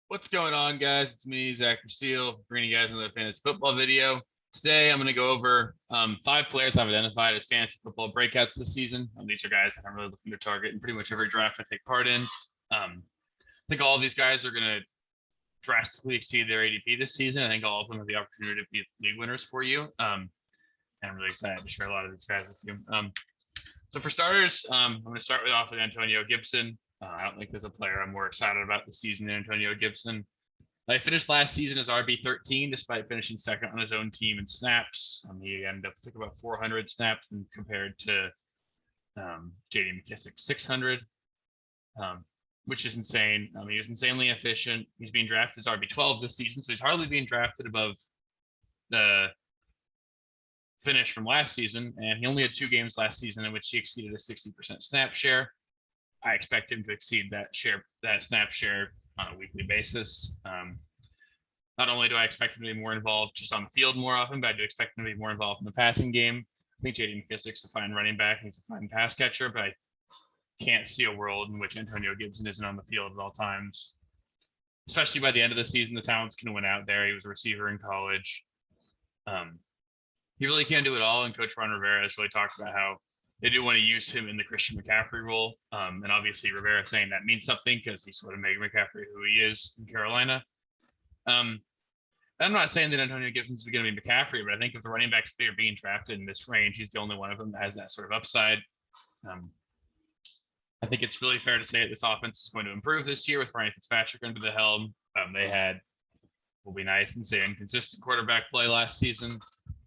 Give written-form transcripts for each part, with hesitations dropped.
What's going on, guys? It's me, Zachary Steele, bringing you guys another fantasy football video. Today, I'm going to go over 5 players I've identified as fantasy football breakouts this season. These are guys that I'm really looking to target in pretty much every draft I take part in. I think all of these guys are going to drastically exceed their ADP this season. I think all of them have the opportunity to be league winners for you. And I'm really excited to share a lot of these guys with you. So for starters, I'm going to start off with Antonio Gibson. I don't think there's a player I'm more excited about this season than Antonio Gibson. He finished last season as RB13, despite finishing second on his own team in snaps. He ended up with about 400 snaps compared to J.D. McKissick's 600, which is insane. He was insanely efficient. He's being drafted as RB12 this season, so he's hardly being drafted above the finish from last season, and he only had 2 games last season in which he exceeded a 60% snap share. I expect him to exceed that snap share on a weekly basis. Not only do I expect him to be more involved just on the field more often, but I do expect him to be more involved in the passing game. I think J.D. McKissick's a fine running back. He's a fine pass catcher, but I can't see a world in which Antonio Gibson isn't on the field at all times. Especially by the end of the season, the talent's going to win out there. He was a receiver in college. He really can do it all, and Coach Ron Rivera has really talked about how they do want to use him in the Christian McCaffrey role. And obviously Rivera saying that means something because he sort of made McCaffrey who he is in Carolina. I'm not saying that Antonio Gibson's going to be McCaffrey, but I think if the running backs that are being drafted in this range, he's the only one of them that has that sort of upside. I think it's really fair to say that this offense is going to improve this year with Ryan Fitzpatrick under the helm. They had, will be nice and say, inconsistent quarterback play last season.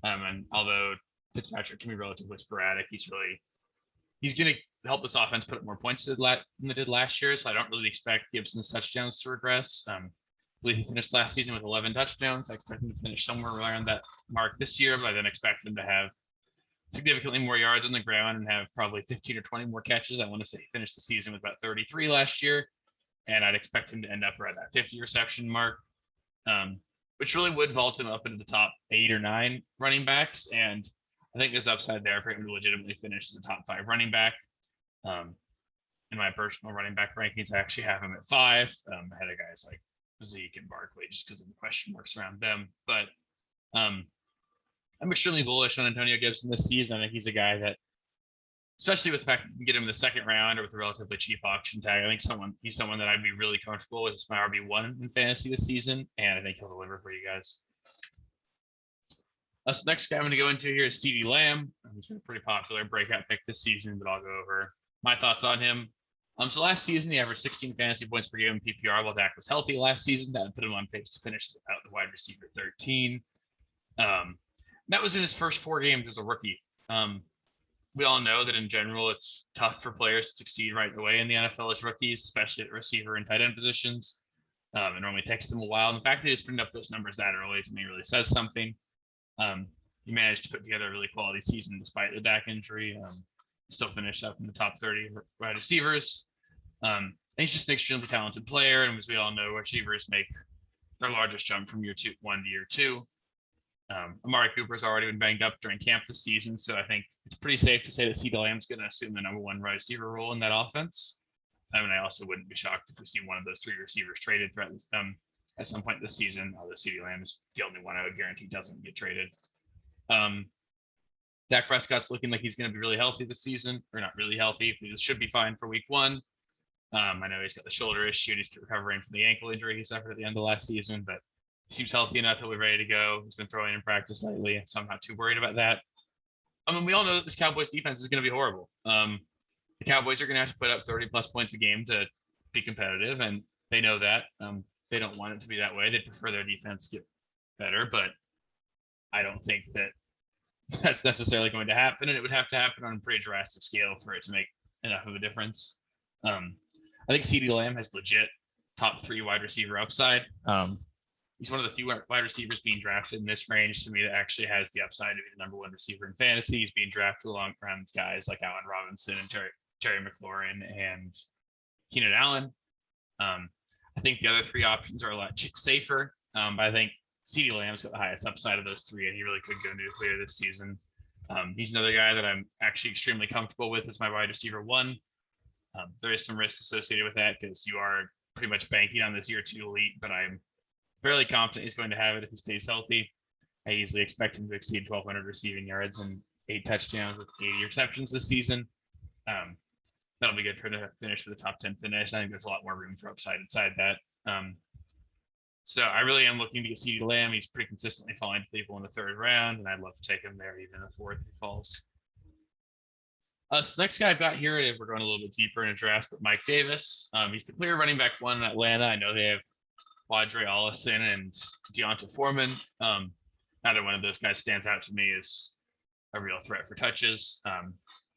And although Fitzpatrick can be relatively sporadic, he's going to help this offense put up more points than they did last year. So I don't really expect Gibson's touchdowns to regress. I believe he finished last season with 11 touchdowns. I expect him to finish somewhere around that mark this year, but I then expect him to have significantly more yards on the ground and have probably 15 or 20 more catches. I want to say he finished the season with about 33 last year, and I'd expect him to end up around that 50 reception mark, which really would vault him up into the top 8 or 9 running backs. And I think there's upside there for him to legitimately finish as a top 5 running back. In my personal running back rankings, I actually have him at 5, ahead of guys like Zeke and Barkley, just because of the question marks around them. But I'm extremely bullish on Antonio Gibson this season. I think he's a guy that, especially with the fact that you can get him in the second round or with a relatively cheap auction tag, I think he's someone that I'd be really comfortable with as my RB1 in fantasy this season, and I think he'll deliver for you guys. So next guy I'm going to go into here is CeeDee Lamb. He's been a pretty popular breakout pick this season, but I'll go over my thoughts on him. So last season, he averaged 16 fantasy points per game in PPR while Dak was healthy last season. That would put him on pace to finish out the wide receiver 13. That was in his first 4 games as a rookie. We all know that in general, it's tough for players to succeed right away in the NFL as rookies, especially at receiver and tight end positions. It normally takes them a while. And the fact that he's putting up those numbers that early to me really says something. He managed to put together a really quality season despite the Dak injury. Still finished up in the top 30 wide receivers. And he's just an extremely talented player. And as we all know, receivers make their largest jump from year 1 to year 2. Amari Cooper's already been banged up during camp this season, so I think it's pretty safe to say that CeeDee Lamb's going to assume the number 1 wide receiver role in that offense. I also wouldn't be shocked if we see one of those 3 receivers traded throughout at some point this season, although CeeDee Lamb is the only one I would guarantee doesn't get traded. Dak Prescott's looking like he's going to be really healthy this season, or not really healthy. He should be fine for week 1. I know he's got the shoulder issue. He's recovering from the ankle injury he suffered at the end of last season, but he seems healthy enough. He'll be ready to go. He's been throwing in practice lately, so I'm not too worried about that. We all know that this Cowboys defense is going to be horrible. The Cowboys are going to have to put up 30-plus points a game to be competitive, and they know that. They don't want it to be that way. They prefer their defense get better, but I don't think that that's necessarily going to happen, and it would have to happen on a pretty drastic scale for it to make enough of a difference. I think CeeDee Lamb has legit top 3 wide receiver upside. He's one of the few wide receivers being drafted in this range to me that actually has the upside to be the number 1 receiver in fantasy. He's being drafted around guys like Allen Robinson and Terry McLaurin and Keenan Allen. I think the other 3 options are a lot safer, but I think CeeDee Lamb's got the highest upside of those 3, and he really could go nuclear this season. He's another guy that I'm actually extremely comfortable with as my wide receiver 1. There is some risk associated with that because you are pretty much banking on this year 2 elite, but I'm fairly confident he's going to have it if he stays healthy. I easily expect him to exceed 1,200 receiving yards and 8 touchdowns with 80 receptions this season. That'll be good for him to finish with a top 10 finish. I think there's a lot more room for upside inside that. So I really am looking to get CeeDee Lamb. He's pretty consistently falling to people in the 3rd round, and I'd love to take him there even in the 4th if he falls. So the next guy I've got here, we're going a little bit deeper in a draft, but Mike Davis. He's the clear running back 1 in Atlanta. I know they have Quadre Allison and Deonta Foreman. Neither one of those guys stands out to me as a real threat for touches.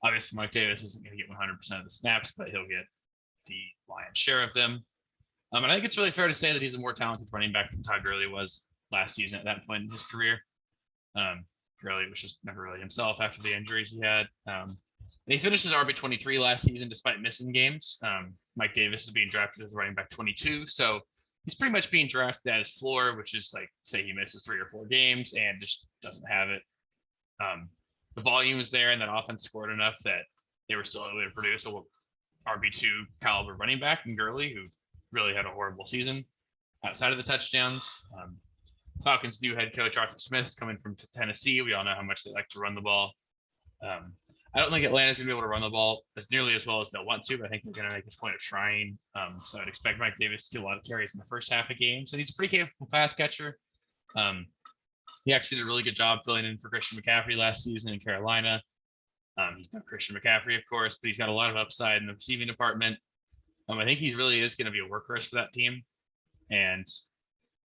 Obviously, Mike Davis isn't going to get 100% of the snaps, but he'll get the lion's share of them. And I think it's really fair to say that he's a more talented running back than Todd Gurley was last season at that point in his career. Gurley was just never really himself after the injuries he had. And he finished his RB23 last season despite missing games. Mike Davis is being drafted as running back 22, so he's pretty much being drafted at his floor, which is like, say he misses 3 or 4 games and just doesn't have it. The volume is there, and that offense scored enough that they were still able to produce a RB2 caliber running back in Gurley, who really had a horrible season outside of the touchdowns. Falcons' new head coach, Arthur Smith, is coming from Tennessee. We all know how much they like to run the ball. I don't think Atlanta's going to be able to run the ball as nearly as well as they'll want to, but I think they're going to make this point of trying. So I'd expect Mike Davis to get a lot of carries in the first half of games, and he's a pretty capable pass catcher. He actually did a really good job filling in for Christian McCaffrey last season in Carolina. He's not Christian McCaffrey, of course, but he's got a lot of upside in the receiving department. I think he really is going to be a workhorse for that team, and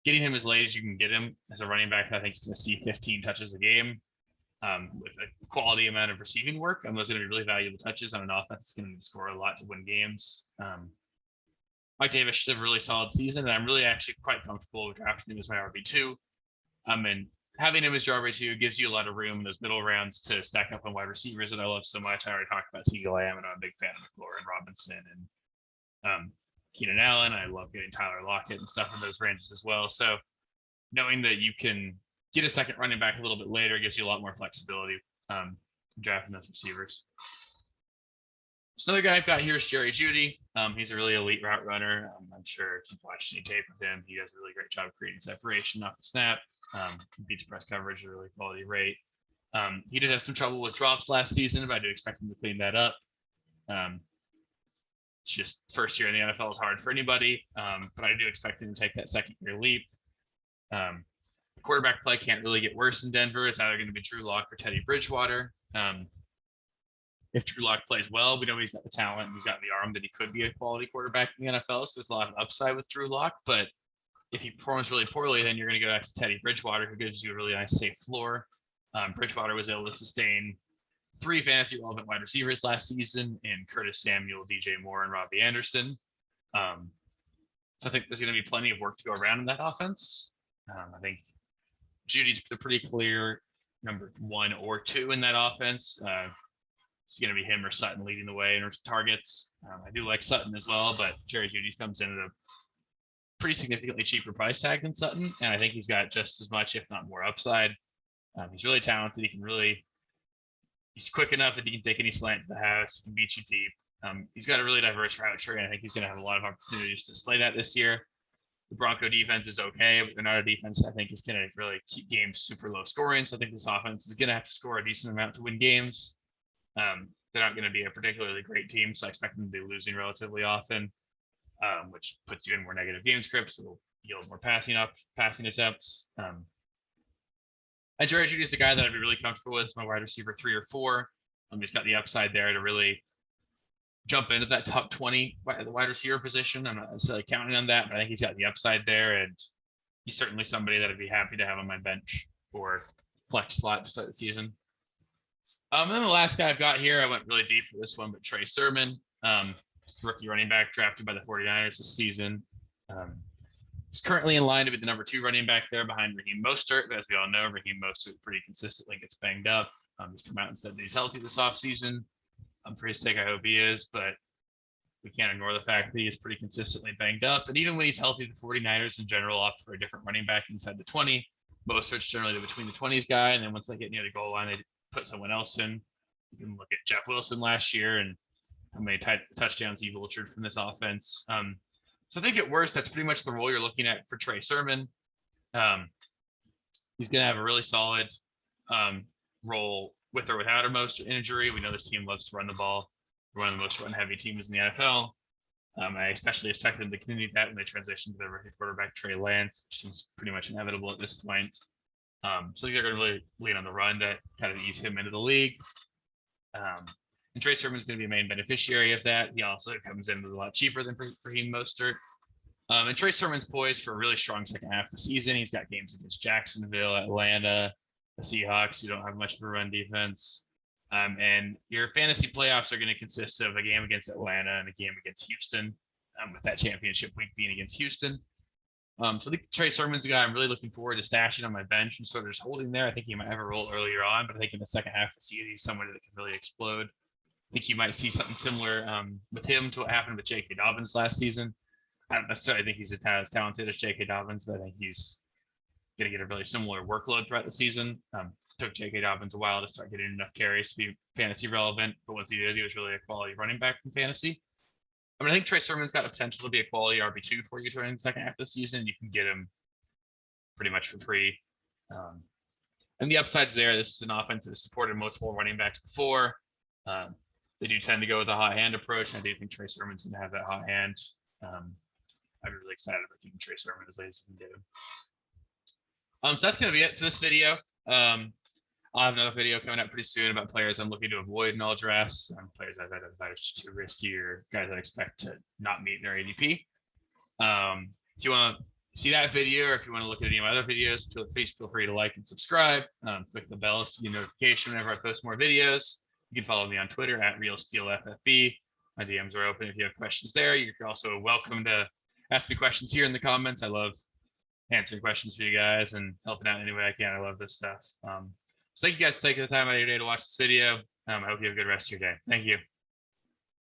getting him as late as you can get him as a running back, I think he's going to see 15 touches a game with a quality amount of receiving work. Those are going to be really valuable touches on an offense that's going to score a lot to win games. Mike Davis should have a really solid season, and I'm really actually quite comfortable with drafting him as my RB2. And having him as your RB2 gives you a lot of room in those middle rounds to stack up on wide receivers that I love so much. I already talked about CeeDee Lamb, and I'm a big fan of McLaurin Robinson and Keenan Allen. I love getting Tyler Lockett and stuff in those ranges as well. So knowing that you can get a second running back a little bit later gives you a lot more flexibility drafting those receivers. So another guy I've got here is Jerry Jeudy. He's a really elite route runner. I'm sure if you've watched any tape with him, he does a really great job creating separation off the snap. Beats press coverage at a really quality rate. He did have some trouble with drops last season, but I do expect him to clean that up. It's just first year in the NFL is hard for anybody, but I do expect him to take that second year leap. The quarterback play can't really get worse in Denver. It's either going to be Drew Lock or Teddy Bridgewater. If Drew Lock plays well, we know he's got the talent and he's got the arm that he could be a quality quarterback in the NFL. So there's a lot of upside with Drew Lock, but if he performs really poorly, then you're going to go back to Teddy Bridgewater, who gives you a really nice safe floor. Bridgewater was able to sustain 3 fantasy relevant wide receivers last season in Curtis Samuel, DJ Moore, and Robbie Anderson. So I think there's going to be plenty of work to go around in that offense. I think Jeudy's the pretty clear number 1 or 2 in that offense. It's going to be him or Sutton leading the way in targets. I do like Sutton as well, but Jerry Jeudy comes in at a pretty significantly cheaper price tag than Sutton, and I think he's got just as much, if not more, upside. He's really talented. He's quick enough that he can take any slant to the house. He can beat you deep. He's got a really diverse route tree, and I think he's going to have a lot of opportunities to display that this year. The Bronco defense is okay, but they're not a defense I think is going to really keep games super low scoring. So I think this offense is going to have to score a decent amount to win games. They're not going to be a particularly great team, so I expect them to be losing relatively often, which puts you in more negative game scripts. It'll yield more passing attempts. And Jerry Jeudy is the guy that I'd be really comfortable with. It's my wide receiver 3 or 4. He's got the upside there to really jump into that top 20 at the wide receiver position. I'm not necessarily counting on that, but I think he's got the upside there, and he's certainly somebody that I'd be happy to have on my bench or flex slot to start the season. And then the last guy I've got here, I went really deep for this one, but Trey Sermon, rookie running back drafted by the 49ers this season. He's currently in line to be the number 2 running back there behind Raheem Mostert, but as we all know, Raheem Mostert pretty consistently gets banged up. He's come out and said that he's healthy this offseason. For his sake, I hope he is, but we can't ignore the fact that he is pretty consistently banged up. And even when he's healthy, the 49ers in general opt for a different running back inside the 20. Mostert's generally the between the 20s guy, and then once they get near the goal line, they put someone else in. You can look at Jeff Wilson last year and how many touchdowns he vultured from this offense. So I think at worst, that's pretty much the role you're looking at for Trey Sermon. He's going to have a really solid role with or without a most injury. We know this team loves to run the ball. We're one of the most run-heavy teams in the NFL. I especially expect them to continue that when they transition to their rookie quarterback, Trey Lance, which seems pretty much inevitable at this point. So I think they're going to really lean on the run to kind of ease him into the league. And Trey Sermon is going to be a main beneficiary of that. He also comes in a lot cheaper than Raheem Mostert. And Trey Sermon's poised for a really strong second half of the season. He's got games against Jacksonville, Atlanta, the Seahawks, who don't have much of a run defense. And your fantasy playoffs are going to consist of a game against Atlanta and a game against Houston, with that championship week being against Houston. So I think Trey Sermon's a guy I'm really looking forward to stashing on my bench and sort of just holding there. I think he might have a role earlier on, but I think in the second half of the season, he's someone that can really explode. I think you might see something similar with him to what happened with J.K. Dobbins last season. I don't necessarily think he's as talented as J.K. Dobbins, but I think he's going to get a really similar workload throughout the season. Took J.K. Dobbins a while to start getting enough carries to be fantasy relevant, but once he did, he was really a quality running back in fantasy. I mean, I think Trey Sermon's got the potential to be a quality RB2 for you during the second half of the season. You can get him pretty much for free. And the upside's there. This is an offense that has supported multiple running backs before. They do tend to go with a hot hand approach, and I do think Trey Sermon's going to have that hot hand. I'm really excited about keeping Trey Sermon as late as we can get him. So that's going to be it for this video. I'll have another video coming out pretty soon about players I'm looking to avoid in all drafts, players I've identified as just too risky or guys I expect to not meet their ADP. If you want to see that video, or if you want to look at any of my other videos, please feel free to like and subscribe. Click the bell to get notification whenever I post more videos. You can follow me on Twitter at RealSteelFFB. My DMs are open if you have questions there. You're also welcome to ask me questions here in the comments. I love answering questions for you guys and helping out any way I can. I love this stuff. So thank you guys for taking the time out of your day to watch this video. I hope you have a good rest of your day. Thank you.